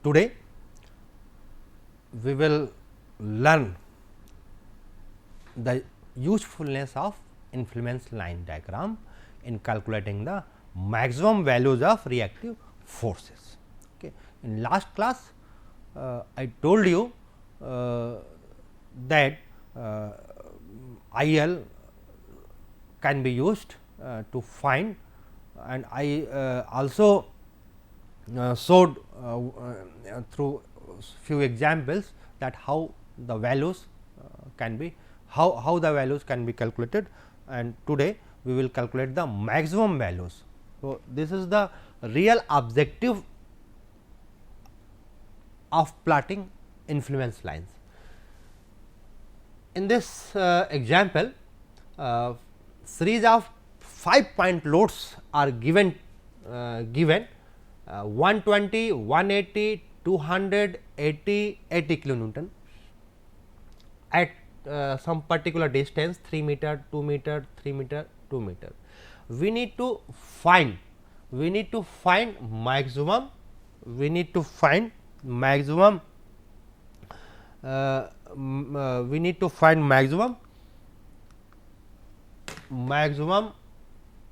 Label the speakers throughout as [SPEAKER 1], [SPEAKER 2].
[SPEAKER 1] Today we will learn the usefulness of influence line diagram in calculating the maximum values of reactive forces. Okay. In last class I told you that IL can be used to find, and I also showed through few examples that how the values can be how the values can be calculated, and today we will calculate the maximum values. So, this is the real objective of plotting influence lines. In this example, series of 5-point loads are given 120, 180, 200, 80 kilonewton at some particular distance 3 meter, 2 meter, 3 meter, 2 meter. We need to find maximum, we need to find maximum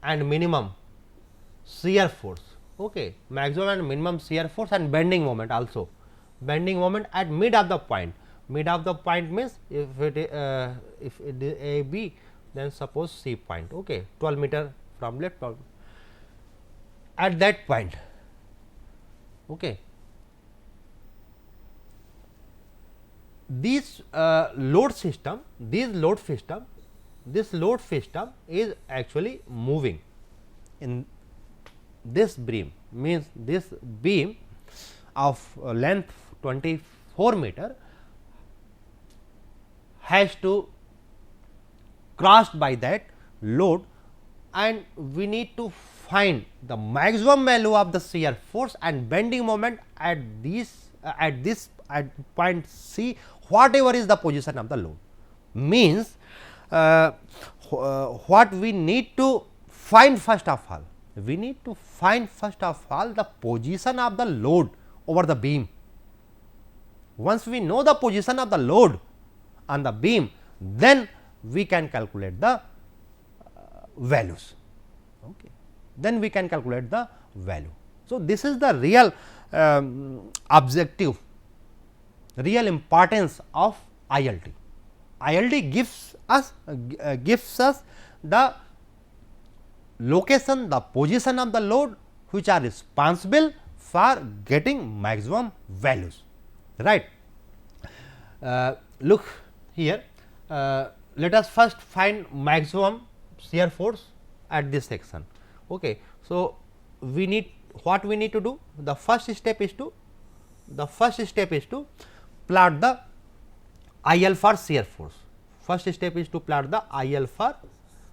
[SPEAKER 1] and minimum shear force. Okay. Maximum and minimum shear force and bending moment also. Bending moment at mid of the point. Mid of the point means if it is A B, then suppose C point. Okay. 12 meter from left at that point. Okay. This load system is actually moving in this beam, means this beam of length 24 meter has to crossed by that load, and we need to find the maximum value of the shear force and bending moment at point C, whatever is the position of the load. Means what we need to find first of all, we need to find first of all the position of the load over the beam. Once we know the position of the load on the beam, then we can calculate the values. Okay. Then we can calculate the value. So, this is the real objective, real importance of ILD. ILD gives us the location, the position of the load which are responsible for getting maximum values, right. Look here, let us first find maximum shear force at this section. Okay. So, we need what we need to do, the first step is to plot the IL for shear force. First step is to plot the IL for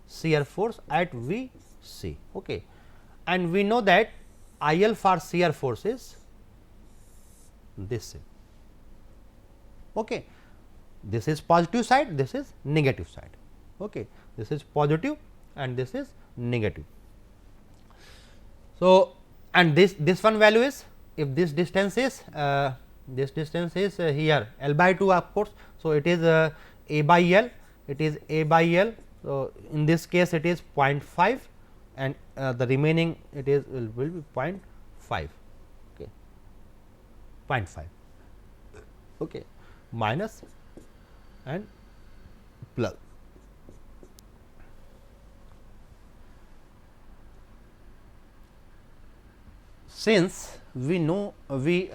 [SPEAKER 1] shear force at VC. Okay. And we know that IL for shear force is this. Okay. This is positive side, this is negative side. Okay. This is positive and this is negative. So, and this one value is, if this distance is here L by 2 of course. So, it is A by L, it is A by L. So, in this case it is 0.5 and the remaining it is will be 0.5, okay, 0.5, okay, minus and plus. Since we know we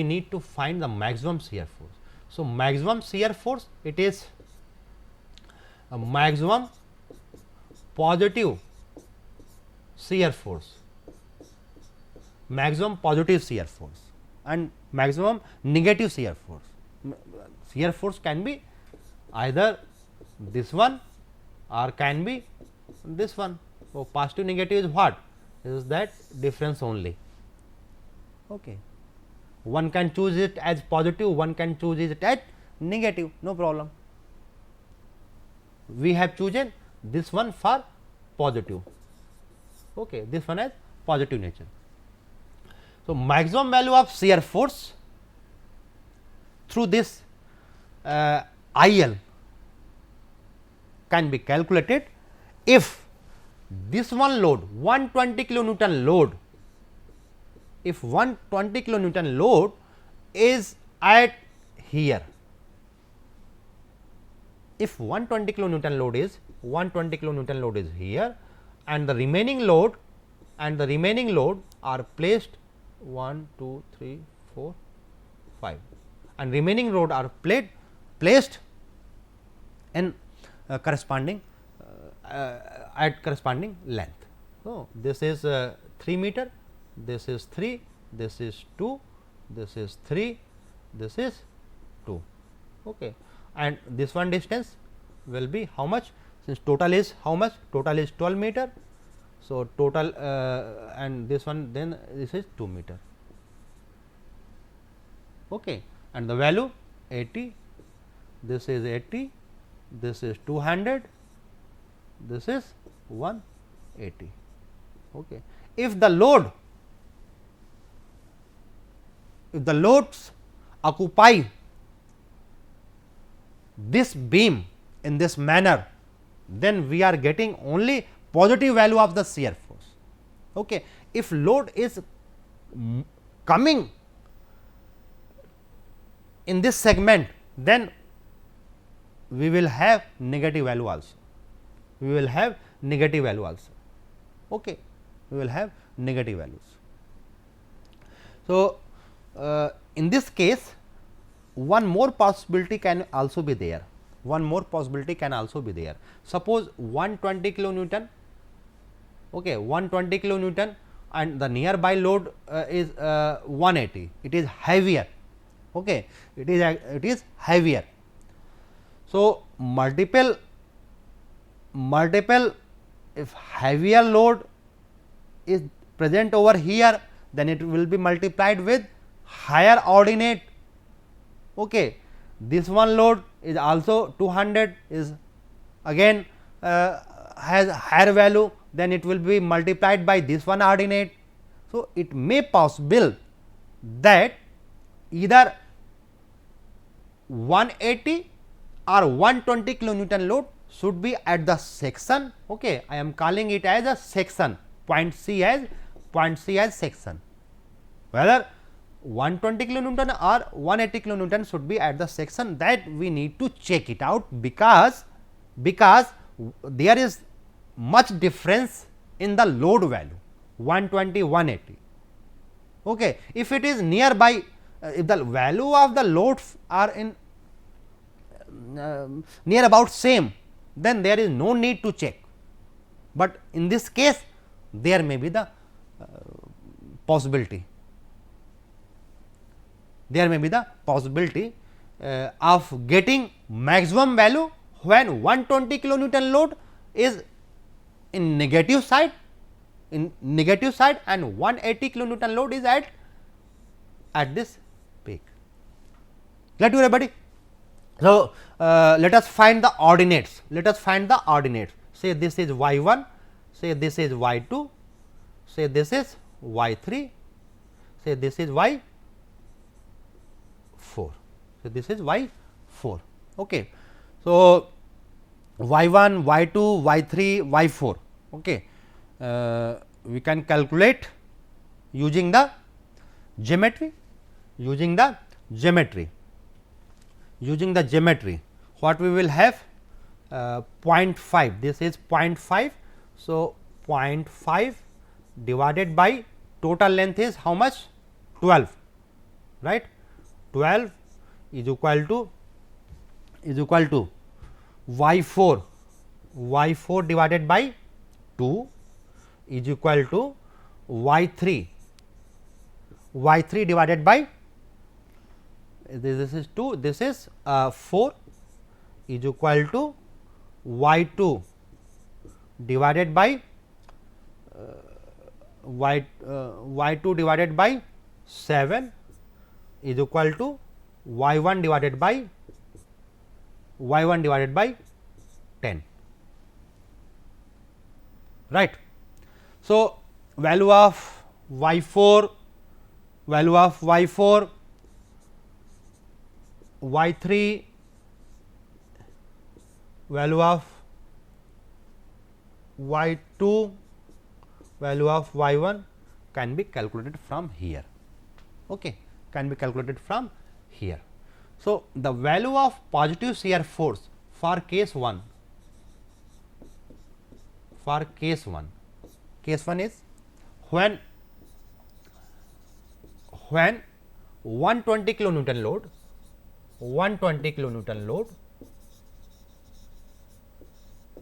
[SPEAKER 1] need to find the maximum shear force. So, maximum shear force, it is a maximum positive shear force, maximum positive shear force and maximum negative shear force. Shear force can be either this one or can be this one. So, positive negative is what? Is that difference only. Okay. One can choose it as positive, one can choose it as negative, no problem. We have chosen this one for positive, okay, this one as positive nature. So, maximum value of shear force through this IL can be calculated if this one load 120 kilonewton load, if 120 kilonewton load is at here, if 120 kilonewton load is here and the remaining load are placed 1, 2, 3, 4, 5 and remaining load are placed in corresponding at corresponding length. So, this is 3 meter, this is 3, this is 2, this is 3, this is 2, okay. And this one distance will be how much, since total is how much, total is 12 meter. So, total and this one, then this is 2 meter, okay. And the value 80, this is 80, this is 200, this is 180, okay. If the loads occupy this beam in this manner, then we are getting only positive value of the shear force, okay. If load is coming in this segment, then we will have negative value also, okay. We will have negative values. So, in this case one more possibility can also be there, suppose 120 kilonewton, okay, 120 kilonewton and the nearby load is 180, it is heavier, okay, it is heavier. So, multiple if heavier load is present over here, then it will be multiplied with higher ordinate, okay. This one load is also 200, is again has higher value, then it will be multiplied by this one ordinate. So, it may possible that either 180 or 120 kilonewton load should be at the section, okay. I am calling it as a section, point C as section, whether 120 kilonewton or 180 kilonewton should be at the section, that we need to check it out, because there is much difference in the load value 120 180, okay. If it is nearby, if the value of the loads are in near about same, then there is no need to check, but in this case there may be the possibility, of getting maximum value when 120 kilonewton load is in negative side, and 180 kilonewton load is at this peak. Let you everybody. So, let us find the ordinates. Say this is y 1, say this is y 2, say this is y 3, say this is y 4. So, this is y 4. Okay. So, y 1, y 2, y 3, y 4. Okay. We can calculate using the geometry. What we will have 0.5, this is 0.5. So, 0.5 divided by total length is how much, 12, right. 12 is equal to y 4 divided by 2 is equal to y 3 divided by this is 2, this is 4 is equal to y 2 divided by y 2 divided by 7 is equal to y 1 divided by 10, right. So, value of y 4 value of y4, y3, value of y2, value of y1 can be calculated from here. Okay, can be calculated from here. So, the value of positive shear force for case 1, case 1 is when 120 kilonewton load, 120 kilonewton load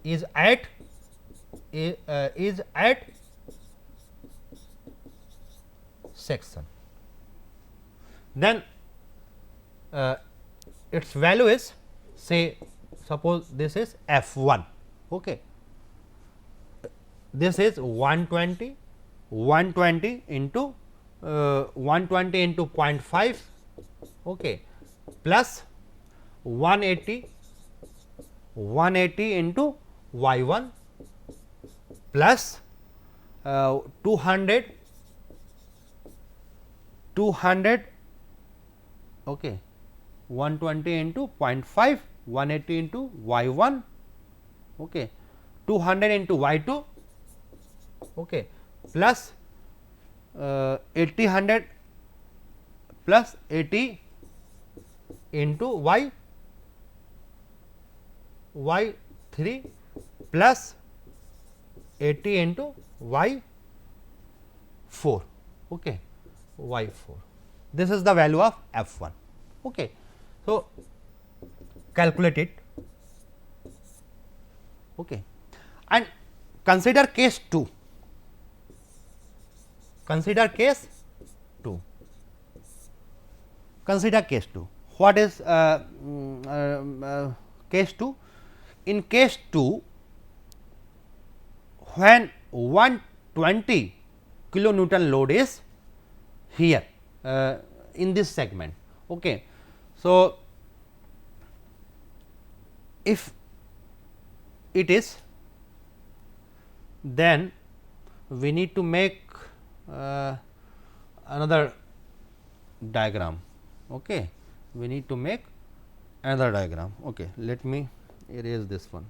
[SPEAKER 1] is at section, then its value is, say, suppose this is F1. Okay. This is 120 into 120 into 0.5, okay, plus 180 into y1 plus 200 okay, 120 into 0.5, 180 into y1, okay, 200 into y2, okay, plus 80 plus 80 into y3 plus 80 into y4, okay, y4. This is the value of F1. Okay. So, calculate it, okay, and consider case 2. Consider case 2. Consider case 2. What is case 2? In case 2, when 120 kilonewton load is here in this segment. Okay. So, if it is, then we need to make another diagram. Okay. We need to make another diagram. Okay. Let me erase this one.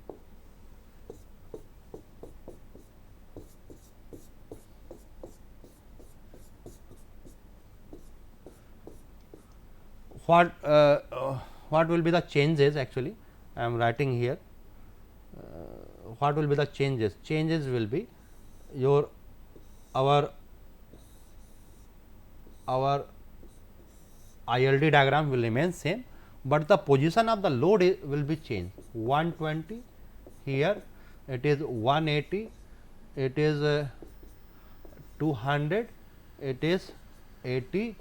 [SPEAKER 1] What will be the changes? Actually, I am writing here. What will be the changes? Changes will be our ILD diagram will remain same, but the position of the load will be changed. 120 here, it is 180, it is 200, it is 80,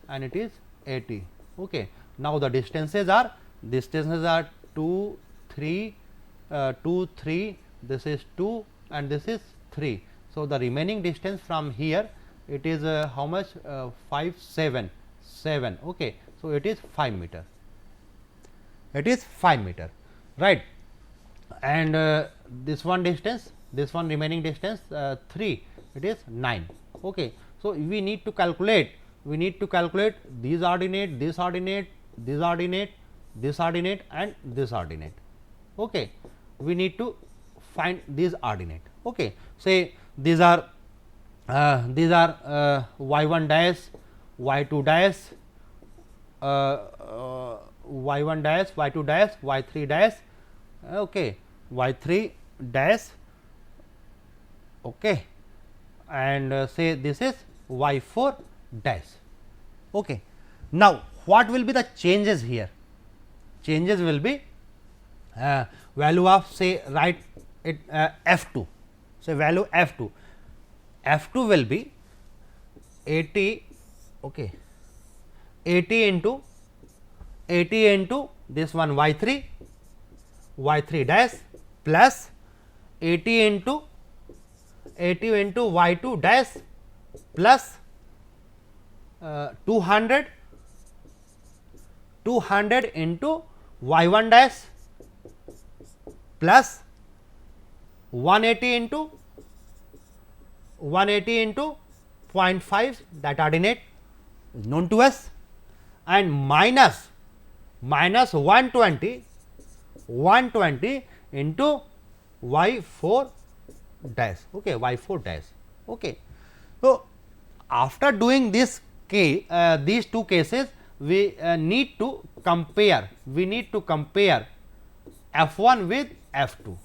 [SPEAKER 1] and it is 80. Okay. Now, the distances are 2, 3, 2, 3, this is 2 and this is 3. So, the remaining distance from here, it is how much? 5, 7. Okay. So, it is 5 meter. It is 5 meter, right? And this one distance, this one remaining distance 3, it is 9. Okay. So, we need to calculate these ordinate, this ordinate, this ordinate, this ordinate, and this ordinate. Okay. We need to find these ordinate. Okay. Say these are y1 dash, y2 dash, y1 dash, y2 dash, y3 dash, okay, y3 dash, okay, and say this is y4 dash. Okay. Now, what will be the changes here? Changes will be value of, say, write it F2. So, value F2. F2 will be 80, okay, 80 into this one y3 dash plus 80 into y2 dash plus 200 into y1 dash plus 180 into 0.5, that ordinate, is known to us, and minus 120 into y 4 dash, okay, y 4 dash. Okay. So, after doing this these two cases, we need to compare f 1 with f 2.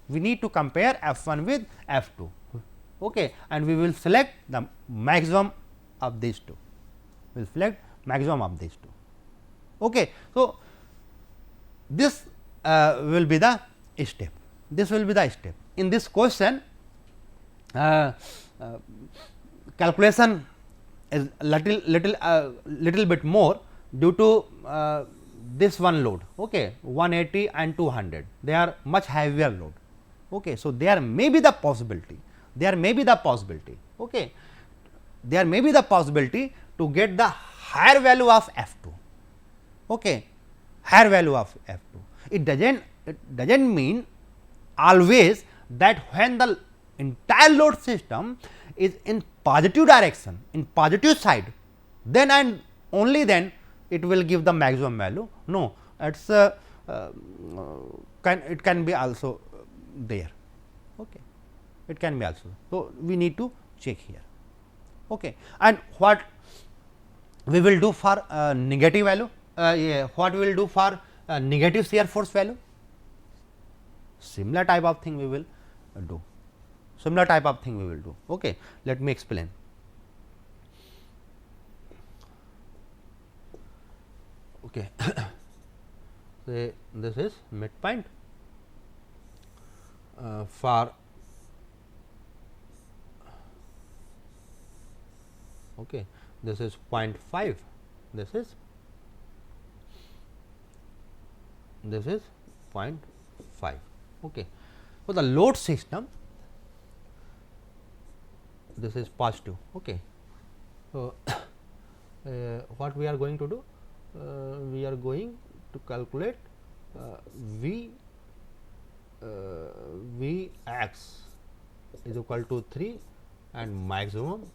[SPEAKER 1] We need to compare f 1 with f 2, okay, and we will select the maximum of these two. We will select maximum of these two. Okay. So, this will be the step. This will be the step. In this question, calculation is little bit more due to this one load, okay, 180 and 200. They are much heavier load. Okay. So, there may be the possibility. Okay. There may be the possibility to get the higher value of f 2. Okay. Higher value of f 2. It doesn't mean always that when the entire load system is in positive direction, in positive side, then and only then it will give the maximum value. No, it's it can be also there. Okay. It can be also. So, we need to check here. Okay. And what we will do for negative value? What we will do for negative shear force value? Similar type of thing we will do. Okay. Let me explain. Okay. Say this is midpoint for okay, this is 0.5, this is 0.5. Okay. So, the load system, this is positive. Okay. So, what we are going to do? We are going to calculate V x is equal to 3 and maximum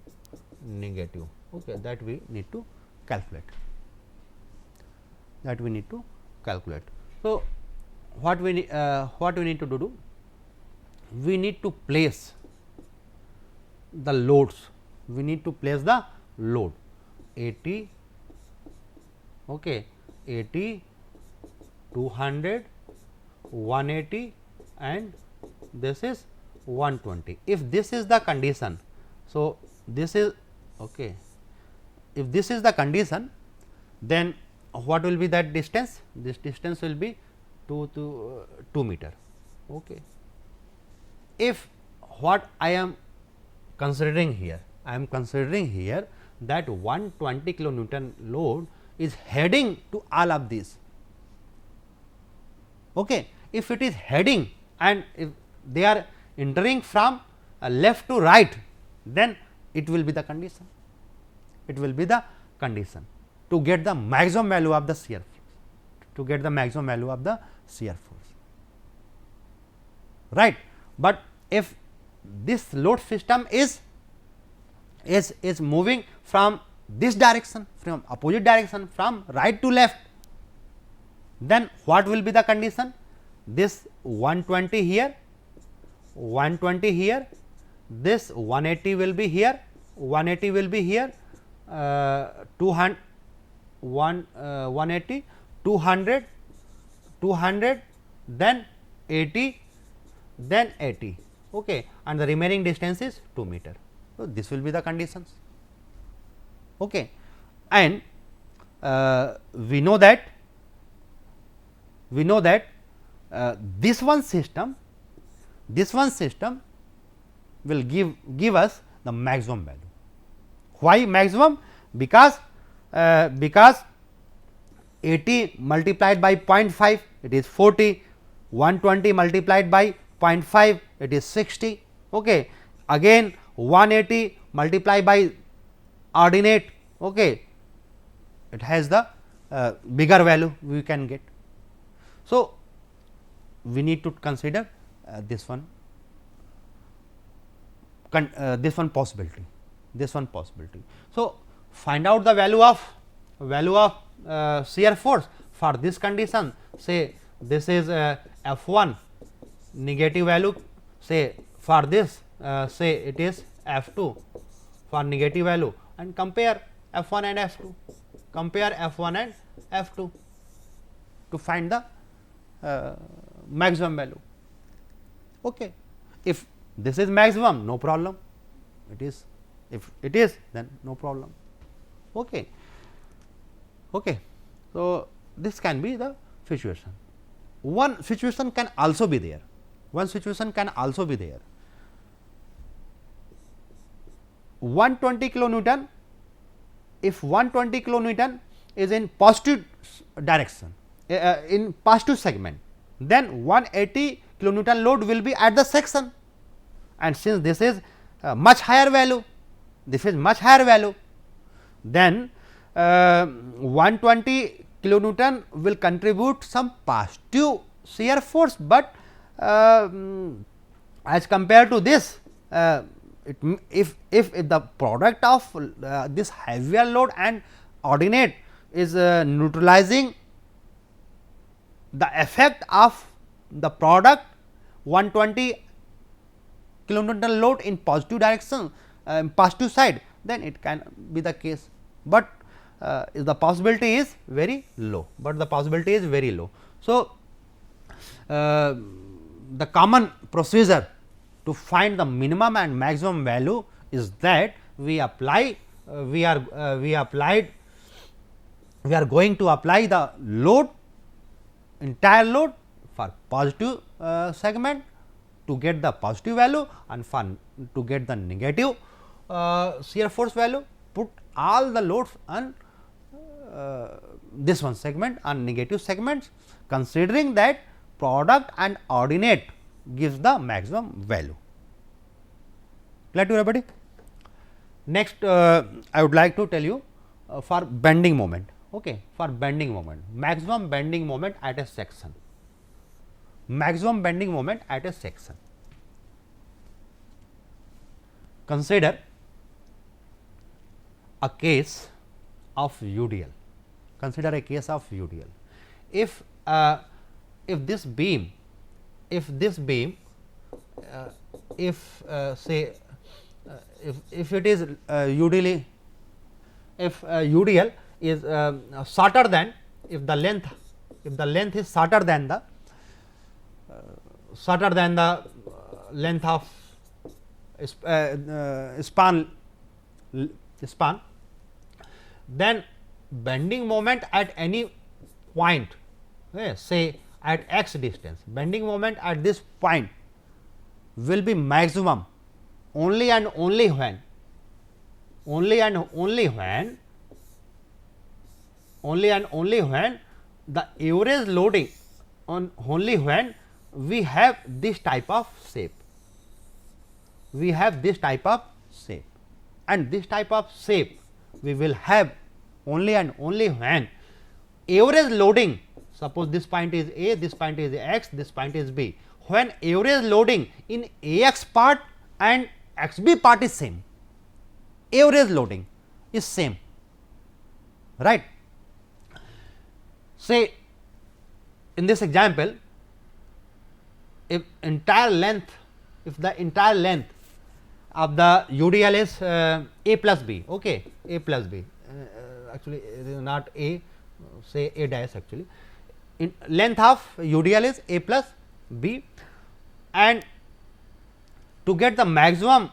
[SPEAKER 1] negative. Okay, that we need to calculate. So, what we need to do? We need to place the loads. We need to place the load 80, okay, 80, 200, 180 and this is 120. If this is the condition, so this is okay. If this is the condition, then what will be that distance? This distance will be 2 meter. Okay. If what I am considering here, that 120 kilonewton load is heading to all of these. Okay. If it is heading and if they are entering from left to right, then it will be the condition. To get the maximum value of the shear force. Right. But if this load system is moving from this direction, from opposite direction, from right to left, then what will be the condition? This 120 here, 120 here, this 180 will be here, 180 will be here, 200, 180, 200, 200, then 80, then 80, okay, and the remaining distance is 2 meter. So, this will be the conditions. Okay. And we know that this one system will give us the maximum value. Why maximum? Because 80 multiplied by 0.5 it is 40, 120 multiplied by 0.5 it is 60. Okay. Again 180 multiplied by ordinate, okay, it has the bigger value we can get. So, we need to consider this one possibility. So, find out the value of shear force for this condition. Say this is F1 negative value, say for this say it is F2 for negative value, and compare F1 and F2, compare F1 and F2 to find the maximum value. Okay. If this is maximum, no problem, it is, if it is, then no problem. Okay. Okay. So, this can be the situation. One situation can also be there, one situation can also be there. 120 kilonewton, if 120 kilonewton is in positive direction, in positive segment, then 180 kilonewton load will be at the section, and since this is much higher value, this is much higher value, then 120 kilonewton will contribute some positive shear force, but as compared to this, if the product of this heavier load and ordinate is neutralizing the effect of the product 120 kilonewton load in positive direction, positive side, then it can be the case, but the possibility is very low, So, the common procedure to find the minimum and maximum value is that we apply we are going to apply the load, entire load for positive segment to get the positive value, and for to get the negative shear force value, put all the loads on this one segment on negative segments, considering that product and ordinate gives the maximum value. Clear to everybody? Next, I would like to tell you for bending moment. Okay, for bending moment, maximum bending moment at a section. Maximum bending moment at a section. Consider a case of UDL. Consider a case of UDL. If this beam, if say if it is UDL, if UDL is shorter than, if the length is shorter than the length of span, then bending moment at any point, say at x distance, bending moment at this point will be maximum only and only when the average loading on, only when we have this type of shape, and this type of shape we will have only and only when average loading, suppose this point is A, this point is x, this point is B, when average loading in AX part and XB part is same, average loading is same, right. Say in this example, if the entire length of the UDL is A plus B, okay, A plus B, actually it is not A, say A dash, actually in length of UDL is A plus B, and to get the maximum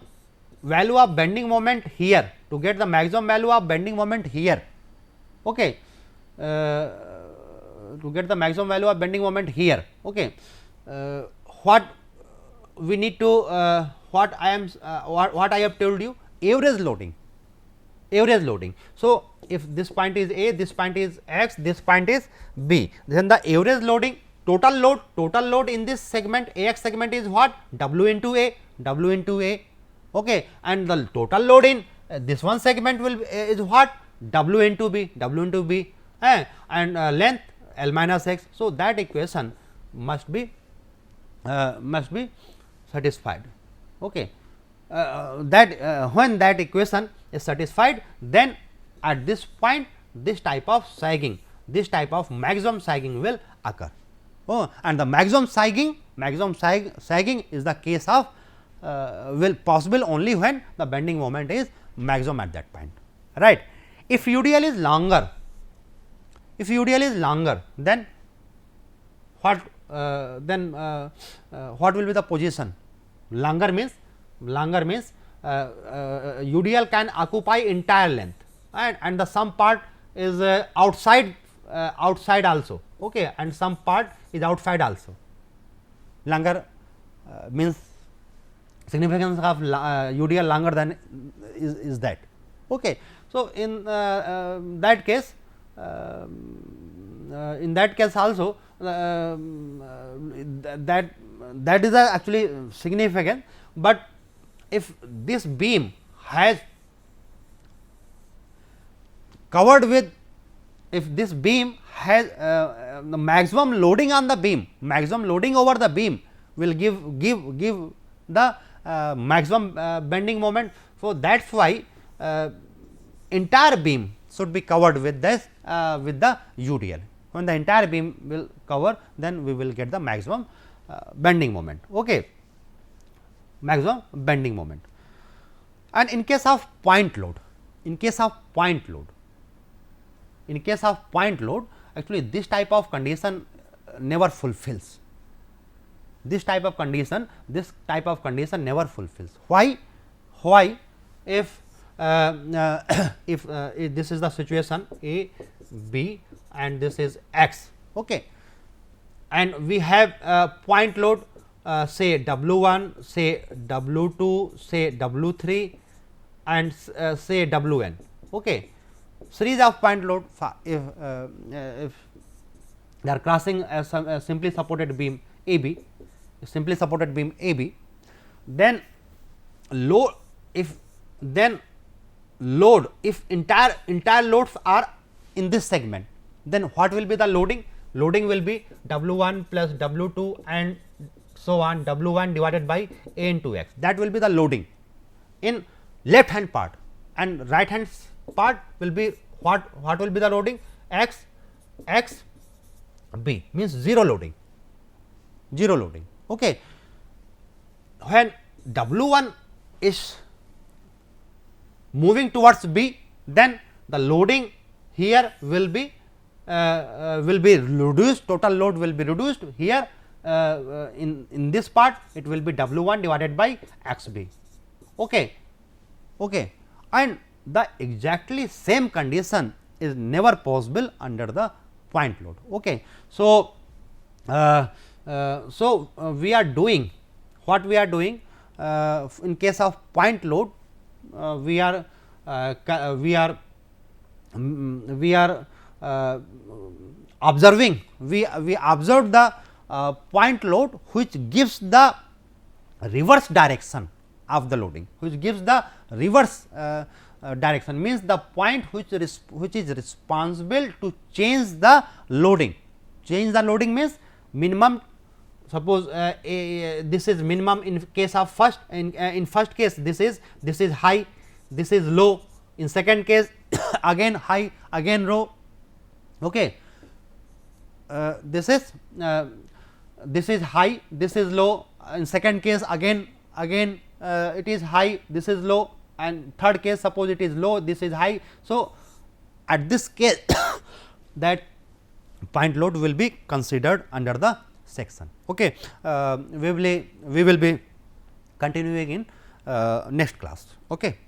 [SPEAKER 1] value of bending moment here, okay, to get the maximum value of bending moment here, okay, what we need to what I have told you, average loading. So, if this point is A, this point is X, this point is B, then the average loading, total load in this segment, AX segment is what, W into A, okay, and the total load in this one segment will is what, W into B, and length L minus X. So, that equation must be satisfied, okay. When that equation is satisfied, then at this point this type of sagging, this type of maximum sagging will occur. Oh, and the maximum sagging is the case of will possible only when the bending moment is maximum at that point, right. If UDL is longer, then what will be the position? Longer means UDL can occupy entire length, and the some part is outside also, okay, and some part is outside also. Longer means significance of UDL longer than is that, okay. So, in that case also that is actually significant, but if this beam has covered with, if this beam has the maximum loading on the beam, maximum loading over the beam will give the maximum bending moment. So, that is why entire beam should be covered with this with the UDL. When the entire beam will cover, then we will get the maximum bending moment, okay, maximum bending moment. And in case of point load, actually this type of condition never fulfills. This type of condition never fulfills. Why? If this is the situation A, B and this is X, okay, and we have point load say W1, say W2, say W3 and say Wn, okay. Series of point load, if they are crossing a simply supported beam AB, then load, if entire loads are in this segment, then what will be the loading? Loading will be W1 plus W2 and so on, W1 divided by A into X. That will be the loading in left hand part, and right hand part will be what will be the loading? X B means zero loading, okay. When W1 is moving towards B, then the loading here will be reduced, total load will be reduced here in this part it will be W1 divided by XB, okay, and the exactly same condition is never possible under the point load, okay. So, we are doing what we are doing in case of point load, we are observing, we observe the point load which gives the reverse direction of the loading, which gives the reverse direction, means the point which is responsible to change the loading. Change the loading means minimum, suppose this is minimum in case of first, in first case this is high, this is low, in second case again high, again low, okay. This is high, this is low, in second case again it is high, this is low, and third case suppose it is low, this is high. So, at this case that point load will be considered under the section, okay. We will be continuing in next class, okay.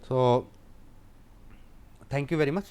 [SPEAKER 1] So, thank you very much.